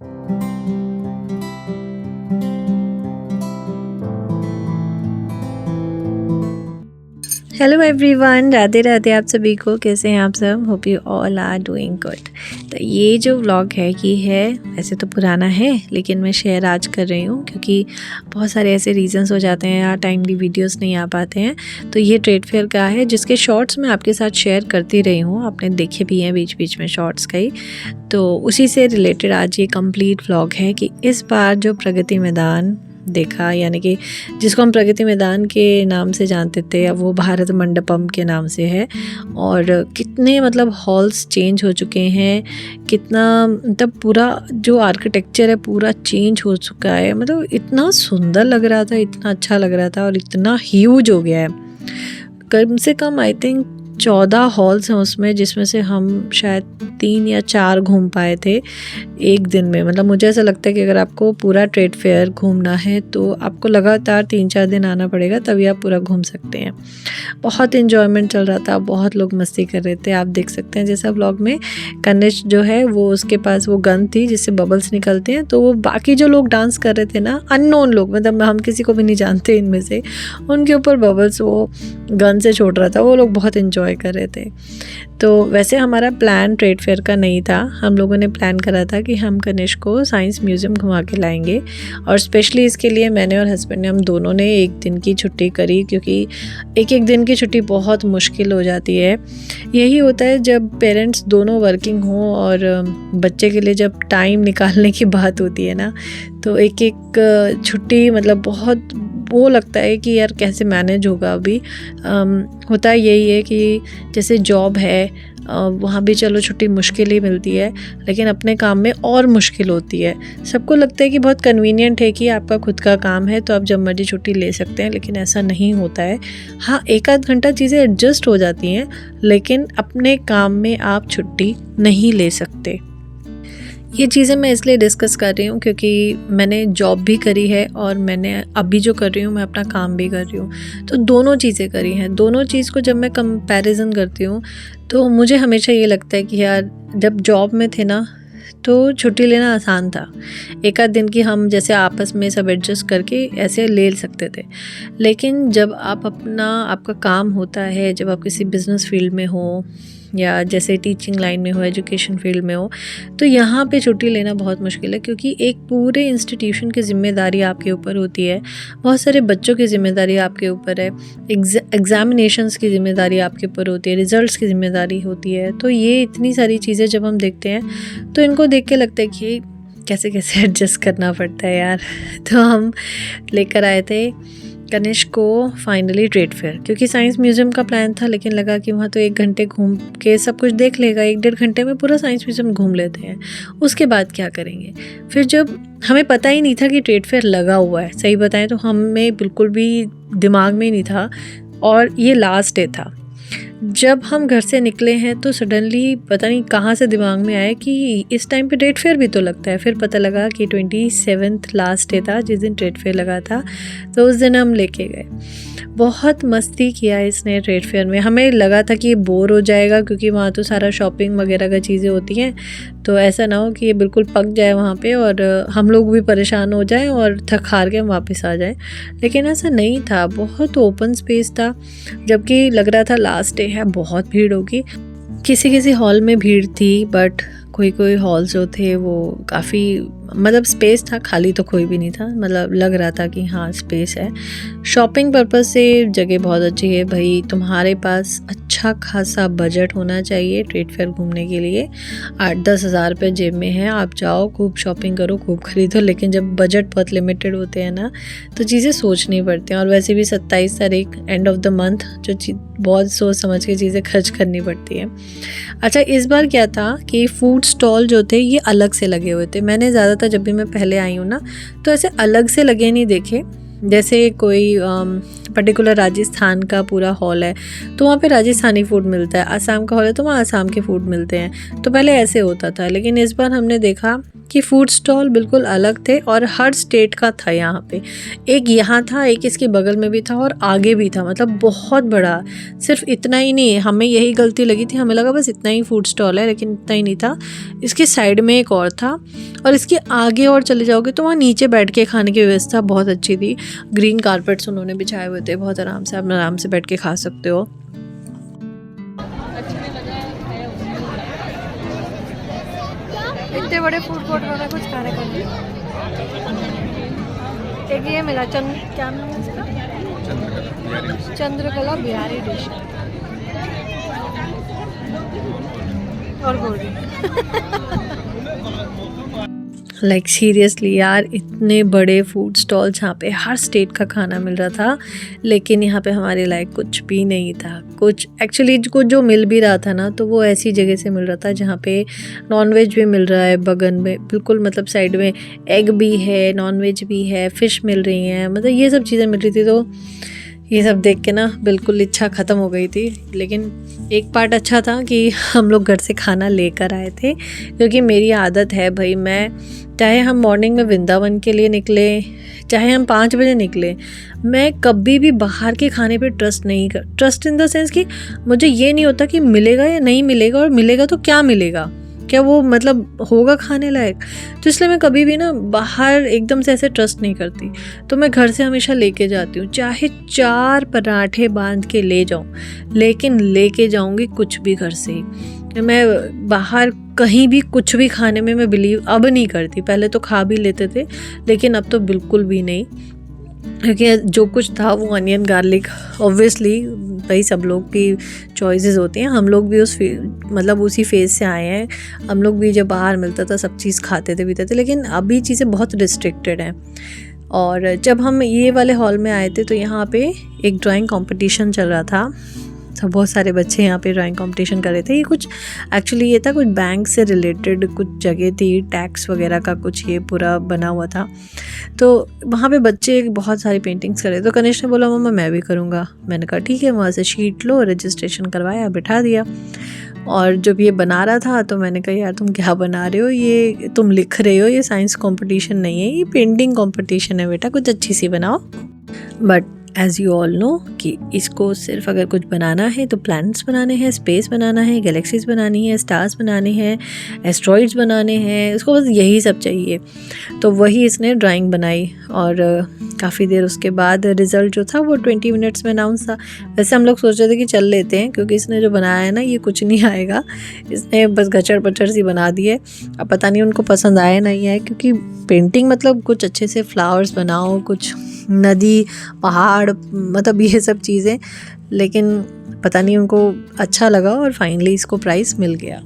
Hello everyone, Radhe Radhe आप सभी को। कैसे हैं आप सब? Hope you all are doing good. तो ये जो व्लॉग है ये है वैसे तो पुराना है, लेकिन मैं शेयर आज कर रही हूँ क्योंकि बहुत सारे ऐसे रीजंस हो जाते हैं यार, टाइमली वीडियोस नहीं आ पाते हैं। तो ये ट्रेड फेयर का है जिसके शॉर्ट्स मैं आपके साथ शेयर करती रही हूँ, आपने देखे भी हैं बीच बीच में शॉर्ट्स का ही। तो उसी से रिलेटेड आज ये कंप्लीट व्लॉग है कि इस बार जो प्रगति मैदान देखा, यानी कि जिसको हम प्रगति मैदान के नाम से जानते थे, अब वो भारत मंडपम के नाम से है। और कितने मतलब हॉल्स चेंज हो चुके हैं, कितना मतलब पूरा जो आर्किटेक्चर है पूरा चेंज हो चुका है। मतलब इतना सुंदर लग रहा था, इतना अच्छा लग रहा था और इतना ह्यूज हो गया है। कम से कम आई थिंक 14 हॉल्स हैं उसमें, जिसमें से हम शायद 3 या 4 घूम पाए थे एक दिन में। मतलब मुझे ऐसा लगता है कि अगर आपको पूरा ट्रेड फेयर घूमना है तो आपको लगातार 3-4 दिन आना पड़ेगा, तभी आप पूरा घूम सकते हैं। बहुत इन्जॉयमेंट चल रहा था, बहुत लोग मस्ती कर रहे थे। आप देख सकते हैं जैसा व्लॉग में कनिष्क जो है वो उसके पास वो गन थी जिससे बबल्स निकलते हैं, तो वो बाकी जो लोग डांस कर रहे थे ना, अननोन लोग, मतलब हम किसी को भी नहीं जानते इनमें से, उनके ऊपर बबल्स वो गन से छोड़ रहा था। वो लोग बहुत इन्जॉय कर रहे थे। तो वैसे हमारा प्लान ट्रेड फेयर का नहीं था, हम लोगों ने प्लान करा था कि हम कनिष्क को साइंस म्यूज़ियम घुमा के लाएंगे। और स्पेशली इसके लिए मैंने और हस्बैंड ने, हम दोनों ने एक दिन की छुट्टी करी, क्योंकि एक दिन की छुट्टी बहुत मुश्किल हो जाती है। यही होता है जब पेरेंट्स दोनों वर्किंग हों और बच्चे के लिए जब टाइम निकालने की बात होती है ना, तो एक छुट्टी मतलब बहुत वो लगता है कि यार कैसे मैनेज होगा। अभी होता यही है कि जैसे जॉब है, वहाँ भी चलो छुट्टी मुश्किल ही मिलती है, लेकिन अपने काम में और मुश्किल होती है। सबको लगता है कि बहुत कन्वीनियंट है कि आपका खुद का काम है तो आप जब मर्जी छुट्टी ले सकते हैं, लेकिन ऐसा नहीं होता है। हाँ, एक आध घंटा चीज़ें एडजस्ट हो जाती हैं, लेकिन अपने काम में आप छुट्टी नहीं ले सकते। ये चीज़ें मैं इसलिए डिस्कस कर रही हूँ क्योंकि मैंने जॉब भी करी है और मैंने अभी जो कर रही हूँ मैं अपना काम भी कर रही हूँ, तो दोनों चीज़ें करी हैं। दोनों चीज़ को जब मैं कंपैरिजन करती हूँ तो मुझे हमेशा ये लगता है कि यार जब जॉब में थे ना तो छुट्टी लेना आसान था, एक आध दिन की हम जैसे आपस में सब एडजस्ट करके ऐसे ले सकते थे। लेकिन जब आपका काम होता है, जब आप किसी बिज़नेस फील्ड में हो या जैसे टीचिंग लाइन में हो, एजुकेशन फील्ड में हो, तो यहाँ पे छुट्टी लेना बहुत मुश्किल है, क्योंकि एक पूरे इंस्टीट्यूशन की ज़िम्मेदारी आपके ऊपर होती है, बहुत सारे बच्चों की ज़िम्मेदारी आपके ऊपर है, एग्ज़ामिनेशंस की ज़िम्मेदारी आपके ऊपर होती है, रिज़ल्ट्स की ज़िम्मेदारी होती है। तो ये इतनी सारी चीज़ें जब हम देखते हैं तो इनको देख के लगता है कि कैसे कैसे एडजस्ट करना पड़ता है यार। तो हम लेकर आए थे कनिष्क को फाइनली ट्रेड फेयर, क्योंकि साइंस म्यूज़ियम का प्लान था, लेकिन लगा कि वहाँ तो 1 घंटे घूम के सब कुछ देख लेगा, 1-1.5 घंटे में पूरा साइंस म्यूज़ियम घूम लेते हैं, उसके बाद क्या करेंगे। फिर जब हमें पता ही नहीं था कि ट्रेड फेयर लगा हुआ है, सही बताएं तो हमें बिल्कुल भी दिमाग में नहीं था, और ये लास्ट डे था। जब हम घर से निकले हैं तो सडनली पता नहीं कहाँ से दिमाग में आया कि इस टाइम पे ट्रेड फेयर भी तो लगता है। फिर पता लगा कि 27th लास्ट डे था जिस दिन ट्रेड फेयर लगा था, तो उस दिन हम लेके गए। बहुत मस्ती किया इसने ट्रेड फेयर में। हमें लगा था कि ये बोर हो जाएगा, क्योंकि वहाँ तो सारा शॉपिंग वगैरह का चीज़ें होती हैं, तो ऐसा ना हो कि ये बिल्कुल पक जाए वहाँ पे और हम लोग भी परेशान हो जाएं और थक हार के हम वापस आ जाएं। लेकिन ऐसा नहीं था, बहुत ओपन स्पेस था, जबकि लग रहा था लास्ट डे है, बहुत भीड़ होगी। किसी किसी हॉल में भीड़ थी, बट कोई हॉल जो थे वो काफ़ी मतलब स्पेस था, खाली तो कोई भी नहीं था, मतलब लग रहा था कि हाँ स्पेस है। शॉपिंग पर्पस से जगह बहुत अच्छी है भाई। तुम्हारे पास अच्छा खासा बजट होना चाहिए ट्रेड फेयर घूमने के लिए। 8-10 हज़ार रुपये जेब में है, आप जाओ, खूब शॉपिंग करो, खूब खरीदो। लेकिन जब बजट बहुत लिमिटेड होते हैं ना, तो चीज़ें सोचनी पड़ती हैं। और वैसे भी 27 तारीख एंड ऑफ द मंथ, जो बहुत सोच समझ के चीज़ें खर्च करनी पड़ती हैं। अच्छा, इस बार क्या था कि फूड स्टॉल जो थे ये अलग से लगे हुए थे। मैंने ज़्यादातर जब भी मैं पहले आई हूँ ना, तो ऐसे अलग से लगे नहीं देखे। जैसे कोई पर्टिकुलर राजस्थान का पूरा हॉल है तो वहाँ पे राजस्थानी फूड मिलता है, असम का हॉल है तो वहाँ असम के फूड मिलते हैं। तो पहले ऐसे होता था, लेकिन इस बार हमने देखा कि फ़ूड स्टॉल बिल्कुल अलग थे और हर स्टेट का था यहाँ पे। एक यहाँ था, एक इसके बगल में भी था और आगे भी था, मतलब बहुत बड़ा। सिर्फ इतना ही नहीं है, हमें यही गलती लगी थी, हमें लगा बस इतना ही फ़ूड स्टॉल है, लेकिन इतना ही नहीं था। इसके साइड में एक और था और इसके आगे और चले जाओगे तो वहाँ नीचे बैठ के खाने की व्यवस्था बहुत अच्छी थी। ग्रीन कारपेट्स उन्होंने बिछाए हुए थे, बहुत आराम से आप आराम से बैठ के खा सकते हो। इतने बड़े फूड कोर्ट में कुछ खाने को नहीं। एक ये मिला क्या नाम है इसका? चंद्रकला बिहारी डिश और गोभी। लाइक सीरियसली यार, इतने बड़े फूड स्टॉल जहाँ पे हर स्टेट का खाना मिल रहा था, लेकिन यहाँ पे हमारे लायक कुछ भी नहीं था। कुछ एक्चुअली कुछ जो मिल भी रहा था ना, तो वो ऐसी जगह से मिल रहा था जहाँ पे नॉनवेज भी मिल रहा है बगल में, बिल्कुल मतलब साइड में एग भी है, नॉनवेज भी है, फ़िश मिल रही हैं, मतलब ये सब चीज़ें मिल रही थी। तो ये सब देख के ना बिल्कुल इच्छा ख़त्म हो गई थी। लेकिन एक पार्ट अच्छा था कि हम लोग घर से खाना लेकर आए थे, क्योंकि मेरी आदत है भाई, मैं चाहे हम मॉर्निंग में वृंदावन के लिए निकले, चाहे हम 5 बजे निकले, मैं कभी भी बाहर के खाने पे ट्रस्ट इन द सेंस कि मुझे ये नहीं होता कि मिलेगा या नहीं मिलेगा, और मिलेगा तो क्या मिलेगा, क्या वो मतलब होगा खाने लायक। तो इसलिए मैं कभी भी ना बाहर एकदम से ऐसे ट्रस्ट नहीं करती। तो मैं घर से हमेशा लेके जाती हूँ, चाहे 4 पराठे बांध के ले जाऊँ, लेकिन लेके जाऊँगी कुछ भी घर से ही। मैं बाहर कहीं भी कुछ भी खाने में मैं बिलीव अब नहीं करती। पहले तो खा भी लेते थे, लेकिन अब तो बिल्कुल भी नहीं, क्योंकि जो कुछ था वो अनियन गार्लिक, ऑब्वियसली भाई सब लोग की चॉइसेस होती हैं। हम लोग भी मतलब उसी फेज़ से आए हैं। हम लोग भी जब बाहर मिलता था सब चीज़ खाते थे पीते थे, लेकिन अभी चीज़ें बहुत रिस्ट्रिक्टेड हैं। और जब हम ये वाले हॉल में आए थे तो यहाँ पे एक ड्राइंग कंपटीशन चल रहा था, तो बहुत सारे बच्चे यहाँ पे ड्राइंग कंपटीशन कर रहे थे। ये कुछ एक्चुअली ये था कुछ बैंक से रिलेटेड कुछ जगह थी, टैक्स वगैरह का कुछ ये पूरा बना हुआ था। तो वहाँ पे बच्चे बहुत सारी पेंटिंग्स कर रहे थे। तो कनिष्ठ ने बोला मम्मा मैं भी करूँगा। मैंने कहा ठीक है। वहाँ से शीट लो, रजिस्ट्रेशन करवाया, बिठा दिया। और जब ये बना रहा था तो मैंने कहा यार तुम क्या बना रहे हो, ये तुम लिख रहे हो, ये साइंस कंपटीशन नहीं है, ये पेंटिंग कंपटीशन है बेटा, कुछ अच्छी सी बनाओ। But as you all know कि इसको सिर्फ अगर कुछ बनाना है तो प्लैनेट्स बनाने हैं, स्पेस बनाना है, गैलेक्सीज बनानी है, स्टार्स बनाने हैं, एस्ट्रॉइड्स बनाने हैं, इसको बस यही सब चाहिए। तो वही इसने ड्राइंग बनाई और काफ़ी देर उसके बाद रिज़ल्ट जो था वो 20 मिनट्स में अनाउंस था। वैसे हम लोग सोच रहे थे कि चल लेते हैं, क्योंकि इसने जो बनाया है ना ये कुछ नहीं आएगा, इसने बस गचड़ पचड़ सी बना दी है। अब पता नहीं उनको पसंद आया नहीं आए, क्योंकि पेंटिंग मतलब कुछ अच्छे से फ्लावर्स बनाओ, कुछ नदी पहाड़, मतलब ये सब चीज़ें, लेकिन पता नहीं उनको अच्छा लगा और फाइनली इसको प्राइज़ मिल गया।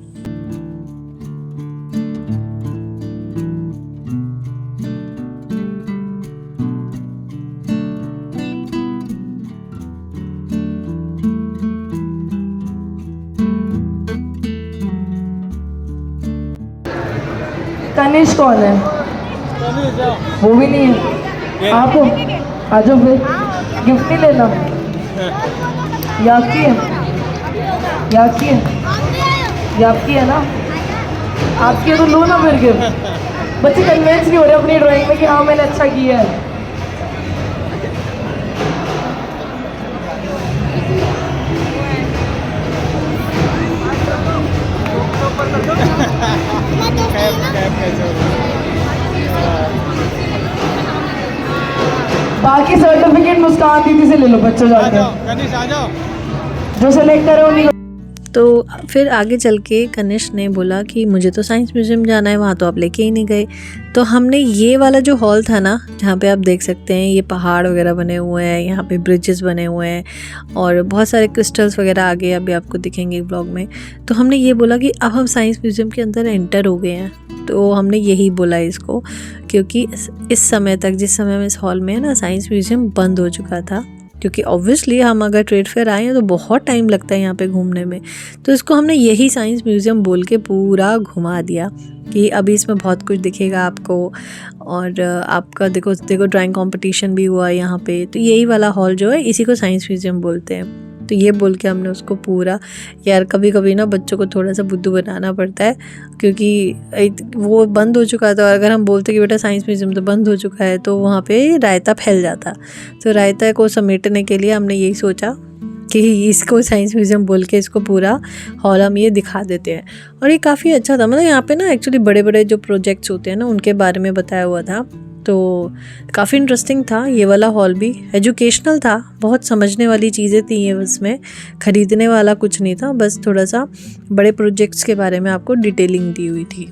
कनिष्ठ कौन है? वो भी नहीं है। आप आ जाओ फिर, गिफ्ट नहीं लेना। याद की है, याद की है, याद की है ना? आपकी है तो लो ना फिर गिफ्ट। बच्चे कन्विंस नहीं हो रहे अपनी ड्राइंग में कि हाँ मैंने अच्छा किया है। बाकी सर्टिफिकेट मुस्कान दीदी से ले लो बच्चों जाकर, जो सेलेक्टर है उन्हीं। तो फिर आगे चल के कनिष्ठ ने बोला कि मुझे तो साइंस म्यूज़ियम जाना है, वहाँ तो आप लेके ही नहीं गए। तो हमने ये वाला जो हॉल था ना, जहाँ पे आप देख सकते हैं ये पहाड़ वगैरह बने हुए हैं, यहाँ पे ब्रिजेस बने हुए हैं और बहुत सारे क्रिस्टल्स वगैरह आगे अभी आपको दिखेंगे ब्लॉग में। तो हमने ये बोला कि अब हम साइंस म्यूज़ियम के अंदर एंटर हो गए हैं। तो हमने यही बोला इसको, क्योंकि इस समय तक जिस समय हम इस हॉल में है ना, साइंस म्यूज़ियम बंद हो चुका था। क्योंकि ऑब्वियसली हम अगर ट्रेड फेयर आए हैं तो बहुत टाइम लगता है यहाँ पे घूमने में। तो इसको हमने यही साइंस म्यूज़ियम बोल के पूरा घुमा दिया कि अभी इसमें बहुत कुछ दिखेगा आपको। और आपका देखो ड्राइंग कंपटीशन भी हुआ यहाँ पे। तो यही वाला हॉल जो है इसी को साइंस म्यूज़ियम बोलते हैं। तो ये बोल के हमने उसको पूरा, यार कभी कभी ना बच्चों को थोड़ा सा बुद्धू बनाना पड़ता है, क्योंकि वो बंद हो चुका था। और अगर हम बोलते कि बेटा साइंस म्यूज़ियम तो बंद हो चुका है तो वहाँ पे रायता फैल जाता। तो रायता को समेटने के लिए हमने यही सोचा कि इसको साइंस म्यूज़ियम बोल के इसको पूरा हॉल हम ये दिखा देते हैं। और ये काफ़ी अच्छा था, मतलब यहाँ पे ना एक्चुअली बड़े बड़े जो प्रोजेक्ट्स होते हैं ना उनके बारे में बताया हुआ था। तो काफ़ी इंटरेस्टिंग था ये वाला हॉल भी, एजुकेशनल था, बहुत समझने वाली चीज़ें थी ये, उसमें ख़रीदने वाला कुछ नहीं था, बस थोड़ा सा बड़े प्रोजेक्ट्स के बारे में आपको डिटेलिंग दी हुई थी।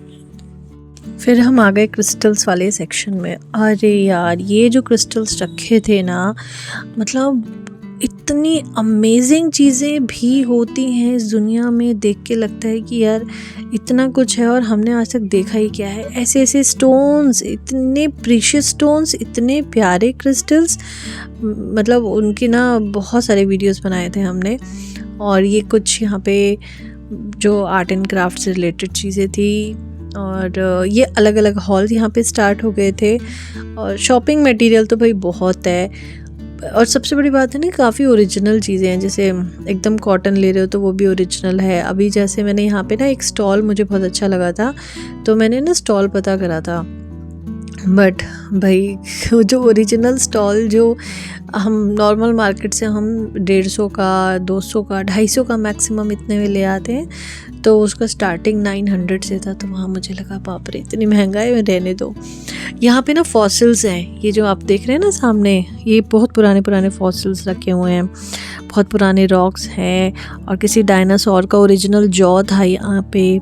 फिर हम आ गए क्रिस्टल्स वाले सेक्शन में। अरे यार ये जो क्रिस्टल्स रखे थे ना, मतलब इतनी अमेजिंग चीज़ें भी होती हैं इस दुनिया में, देख के लगता है कि यार इतना कुछ है और हमने आज तक देखा ही क्या है। ऐसे ऐसे स्टोन्स, इतने प्रीशियस स्टोन्स, इतने प्यारे क्रिस्टल्स, मतलब उनकी ना बहुत सारे वीडियोस बनाए थे हमने। और ये कुछ यहाँ पे जो आर्ट एंड क्राफ्ट से रिलेटेड चीज़ें थी। और ये अलग अलग हॉल यहाँ पे स्टार्ट हो गए थे। और शॉपिंग मटेरियल तो भाई बहुत है। और सबसे बड़ी बात है ना, काफ़ी ओरिजिनल चीज़ें हैं, जैसे एकदम कॉटन ले रहे हो तो वो भी ओरिजिनल है। अभी जैसे मैंने यहाँ पे ना एक स्टॉल मुझे बहुत अच्छा लगा था, तो मैंने ना स्टॉल पता करा था, बट भाई जो ओरिजिनल स्टॉल जो हम नॉर्मल मार्केट से हम 150 का, 200 का, 250 का मैक्सिमम इतने में ले आते हैं, तो उसका स्टार्टिंग 900 से था। तो वहाँ मुझे लगा बाप रे इतनी महंगाई में रहने दो। यहाँ पे ना फॉसिल्स हैं, ये जो आप देख रहे हैं ना सामने, ये बहुत पुराने पुराने फॉसिल्स रखे हुए हैं, बहुत पुराने रॉक्स हैं। और किसी डायनासोर का ओरिजिनल जॉ था यहाँ पे।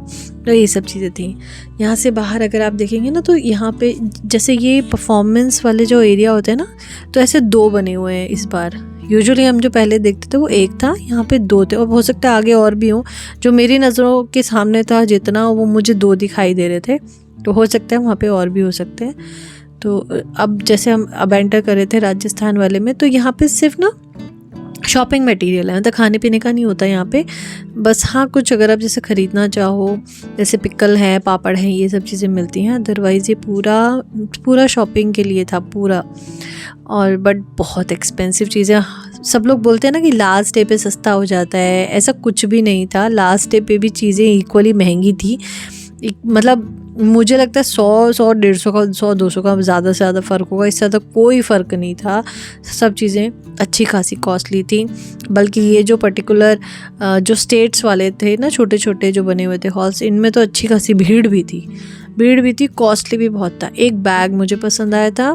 तो ये सब चीज़ें थी। यहाँ से बाहर अगर आप देखेंगे ना, तो यहाँ पे जैसे ये परफॉर्मेंस वाले जो एरिया होते हैं ना, तो ऐसे 2 बने हुए हैं इस बार। यूजुअली हम जो पहले देखते थे वो एक था, यहाँ पे 2 थे। और हो सकता है आगे और भी हों, जो मेरी नज़रों के सामने था जितना, वो मुझे 2 दिखाई दे रहे थे। तो हो सकता है वहाँ पे और भी हो सकते हैं। तो अब जैसे हम अब एंटर कर रहे थे राजस्थान वाले में, तो यहाँ पे सिर्फ ना शॉपिंग मटेरियल है, मतलब खाने पीने का नहीं होता यहाँ पे। बस हाँ, कुछ अगर आप जैसे ख़रीदना चाहो, जैसे पिकल है, पापड़ है, ये सब चीज़ें मिलती हैं। अदरवाइज़ ये पूरा शॉपिंग के लिए था पूरा। और बट बहुत एक्सपेंसिव चीज़ें। सब लोग बोलते हैं ना कि लास्ट डे पे सस्ता हो जाता है, ऐसा कुछ भी नहीं था। लास्ट डे पे भी चीज़ें इक्वली महंगी थी। मतलब मुझे लगता है 100, 150 का, 100, 200 का ज़्यादा से ज़्यादा फ़र्क होगा, इससे ज़्यादा कोई फ़र्क नहीं था। सब चीज़ें अच्छी खासी कॉस्टली थी। बल्कि ये जो पर्टिकुलर जो स्टेट्स वाले थे ना, छोटे छोटे जो बने हुए थे हॉल्स, इनमें तो अच्छी खासी भीड़ भी थी, कॉस्टली भी बहुत था। एक बैग मुझे पसंद आया था,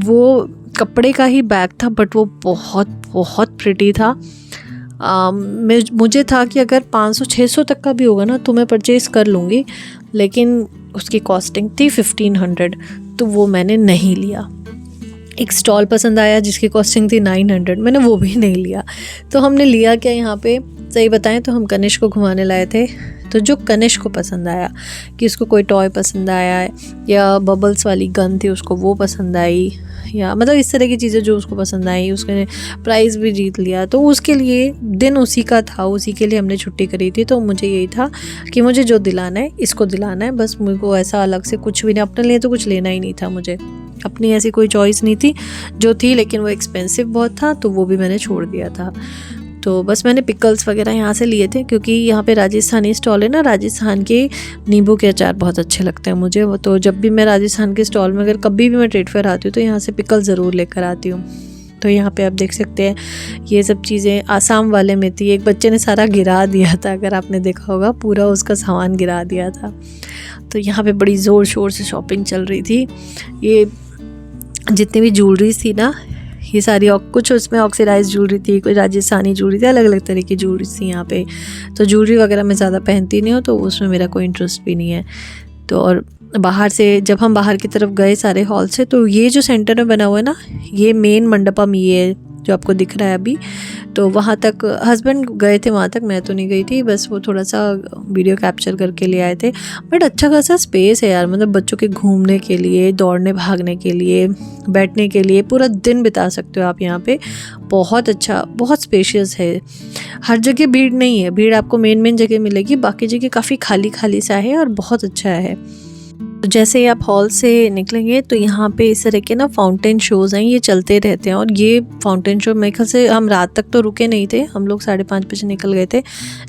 वो कपड़े का ही बैग था, बट वो बहुत बहुत प्रिटी था। मुझे था कि अगर 500-600 तक का भी होगा ना तो मैं परचेज़ कर लूँगी, लेकिन उसकी कॉस्टिंग थी 1500, तो वो मैंने नहीं लिया। एक स्टॉल पसंद आया जिसकी कॉस्टिंग थी 900, मैंने वो भी नहीं लिया। तो हमने लिया क्या यहाँ पे, सही बताएं तो हम कनिष्क को घुमाने लाए थे। तो जो कनिष्क को पसंद आया, कि उसको कोई टॉय पसंद आया या बबल्स वाली गन थी उसको वो पसंद आई, या मतलब इस तरह की चीज़ें जो उसको पसंद आई, उसने प्राइज़ भी जीत लिया। तो उसके लिए दिन उसी का था, उसी के लिए हमने छुट्टी करी थी। तो मुझे यही था कि मुझे जो दिलाना है इसको दिलाना है, बस मुझे को ऐसा अलग से कुछ भी नहीं, अपने लिए तो कुछ लेना ही नहीं था। मुझे अपनी ऐसी कोई चॉइस नहीं थी, जो थी लेकिन वो एक्सपेंसिव बहुत था, तो वो भी मैंने छोड़ दिया था। तो बस मैंने पिकल्स वगैरह यहाँ से लिए थे, क्योंकि यहाँ पे राजस्थानी स्टॉल है ना, राजस्थान के नींबू के अचार बहुत अच्छे लगते हैं मुझे। तो जब भी मैं राजस्थान के स्टॉल में अगर कभी भी मैं ट्रेड फेयर आती हूँ तो यहाँ से पिकल ज़रूर लेकर आती हूँ। तो यहाँ पे आप देख सकते हैं ये सब चीज़ें आसाम वाले में थी। एक बच्चे ने सारा गिरा दिया था, अगर आपने देखा होगा, पूरा उसका सामान गिरा दिया था। तो यहाँ पे बड़ी ज़ोर शोर से शॉपिंग चल रही थी। ये जितनी भी ज्वेलरीज थी ना, ये सारी, कुछ उसमें ऑक्सीडाइज ज्वेलरी थी, कोई राजस्थानी ज्वेलरी थी, अलग अलग तरह की ज्वेलरी थी यहाँ पे। तो ज्वेलरी वगैरह मैं ज़्यादा पहनती नहीं हूँ, तो उसमें मेरा कोई इंटरेस्ट भी नहीं है। तो और बाहर से जब हम बाहर की तरफ गए सारे हॉल से, तो ये जो सेंटर में बना हुआ है ना, ये मेन मंडपम ये है, जो आपको दिख रहा है अभी। तो वहाँ तक हस्बैंड गए थे, वहाँ तक मैं तो नहीं गई थी, बस वो थोड़ा सा वीडियो कैप्चर करके ले आए थे। बट अच्छा खासा स्पेस है यार, मतलब बच्चों के घूमने के लिए, दौड़ने भागने के लिए, बैठने के लिए, पूरा दिन बिता सकते हो आप यहाँ पे। बहुत अच्छा, बहुत स्पेशियस है। हर जगह भीड़ नहीं है, भीड़ आपको मेन जगह मिलेगी, बाकी जगह काफ़ी खाली खाली सा है और बहुत अच्छा है। तो जैसे ही आप हॉल से निकलेंगे तो यहाँ पे इस तरह के ना फाउंटेन शोज़ हैं, ये चलते रहते हैं। और ये फाउंटेन शो मेरे ख्याल से हम रात तक तो रुके नहीं थे, हम लोग 5:30 बजे निकल गए थे।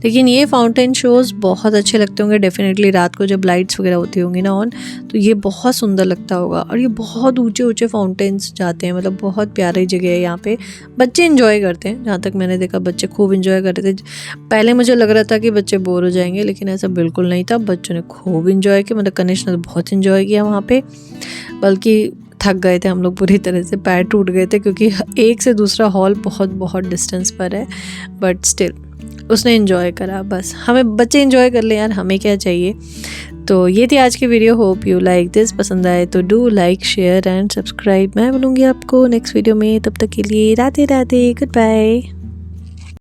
लेकिन ये फाउंटेन शोज़ बहुत अच्छे लगते होंगे डेफिनेटली, रात को जब लाइट्स वगैरह होती होंगी ना ऑन, तो ये बहुत सुंदर लगता होगा। और ये बहुत ऊंचे ऊंचे फाउंटेन्स जाते हैं, मतलब बहुत प्यारी जगह है यहाँ पे। बच्चे इंजॉय करते हैं, जहाँ तक मैंने देखा बच्चे खूब इंजॉय कर रहे थे। पहले मुझे लग रहा था कि बच्चे बोर हो जाएंगे, लेकिन ऐसा बिल्कुल नहीं था। बच्चों ने खूब इंजॉय किया, मतलब कनिष्क ने बहुत इंजॉय किया वहाँ पे। बल्कि थक गए थे हम लोग पूरी तरह से, पैर टूट गए थे, क्योंकि एक से दूसरा हॉल बहुत डिस्टेंस पर है। बट स्टिल उसने इंजॉय करा। बस हमें बच्चे इंजॉय कर ले यार, हमें क्या चाहिए। तो ये थी आज की video. Hope you like this. पसंद आए तो do like, share and subscribe. मैं बोलूँगी आपको नेक्स्ट वीडियो में। तब तक के लिए राधे राधे, गुड बाय।